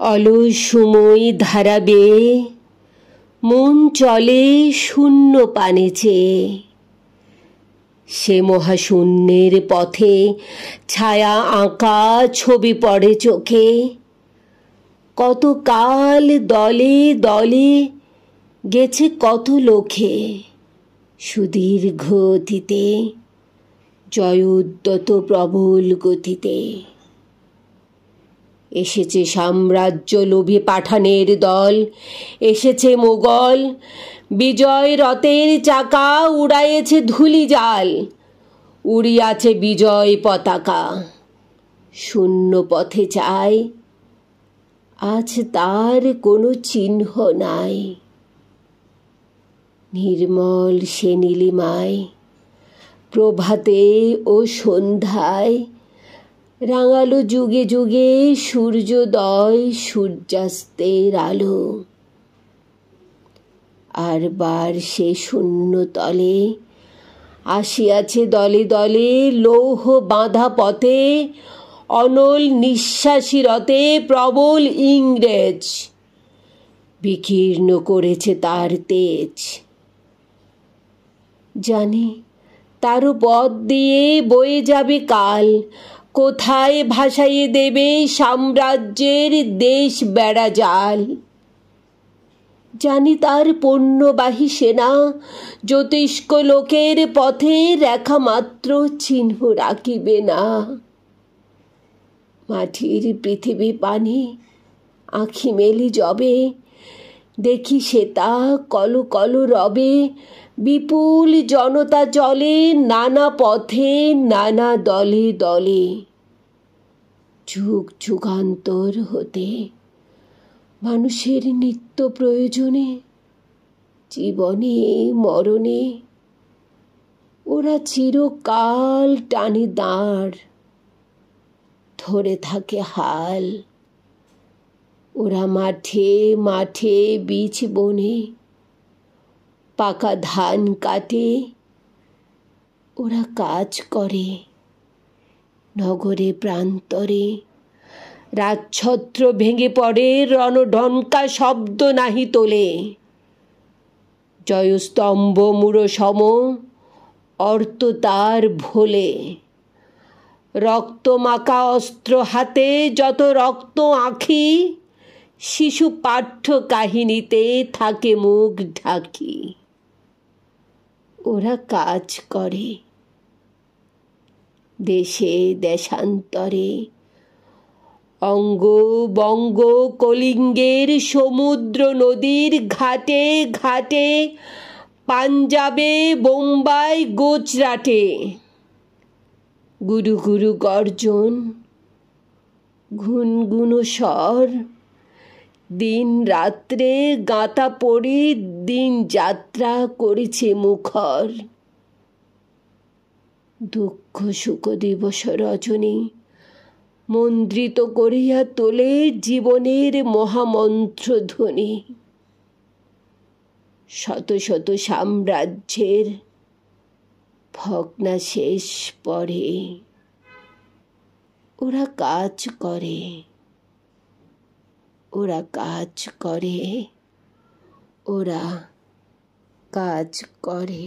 অলস সময় ধারা বেয়ে মন চলে শূন্য পানে চেয়ে। সে মহাশূন্যের পথে ছায়া আঁকা ছবি পড়ে চোখে। কত কাল দলে দলে গেছে কত লোকে, সুদীর্ঘ অতীতে জয়োদ্যত প্রবল গতিতে। এসেছে সাম্রাজ্য লোভী পাঠানের দল, এসেছে মোগল বিজয় রথের চাকা, উড়াইয়েছে ধূলি জাল, উড়িয়াছে বিজয় পতাকা। শূন্য পথে চায় আজ তার কোনো চিহ্ন নাই। নির্মল সে নীলিমায় প্রভাতে ও সন্ধ্যায় রাঙালো যুগে যুগে সূর্যোদয় সূর্যাস্তের আলো। আর বার সে শূন্য তলে আসিয়াছে দলে দলে, লৌহ বাঁধা পথে অনল নিঃশ্বাসী রথে প্রবল ইংরেজ বিকীর্ণ করেছে তার তেজ। জানি তারও পথ দিয়ে বয়ে যাবে কাল, কোথায় ভাসাইয়ে দেবে সাম্রাজ্যের দেশ বেড়া জাল। জানি তার পণ্যবাহী সেনা জ্যোতিষ্ক লোকের পথে রেখা মাত্র চিহ্ন রাখিবে না। মাটির পৃথিবী পানে আঁখি মেলি যবে, দেখি শ্বেতা কলো কলো রবে বিপুল জনতা চলে নানা পথে নানা দলে দলে। যুগ যুগান্তর হতে মানুষের নিত্য প্রয়োজনে জীবনে মরণে ওরা চিরকাল টানে দাঁড়, ধরে থাকে হাল। ওরা মাঠে মাঠে বীজ বনে পাকা ধান কাটে, ওরা কাজ করে নগরে প্রান্তরে। রাজছত্র ভেঙে পড়ে রণঢঙ্কা শব্দ নাহি তোলে। জয়স্তম্ভ মূঢ় সম অর্ত তার ভোলে। রক্ত মাখা অস্ত্র হাতে যত রক্ত আঁখি, শিশু পাঠ্য কাহিনীতে থাকে মুখ ঢাকি। ওরা কাজ করে দেশে দেশান্তরে, অঙ্গ বঙ্গ কলিঙ্গের সমুদ্র নদীর ঘাটে ঘাটে, পাঞ্জাবে বোম্বাই গুজরাটে। গুরু গুরু গর্জন ঘুনঘুনো স্বর, দিন রাত্রে গাঁথা পড়ে দিন যাত্রা করেছে মুখর। দুঃখ সুখ দিবস রজনী মন্দ্রিত করিয়া তোলে জীবনের মহামন্ত্র ধ্বনি। শত শত সাম্রাজ্যের ভগ্নাশেষ পড়ে। ওরা কাজ করে, ওরা কাজ করে, ওরা কাজ করে।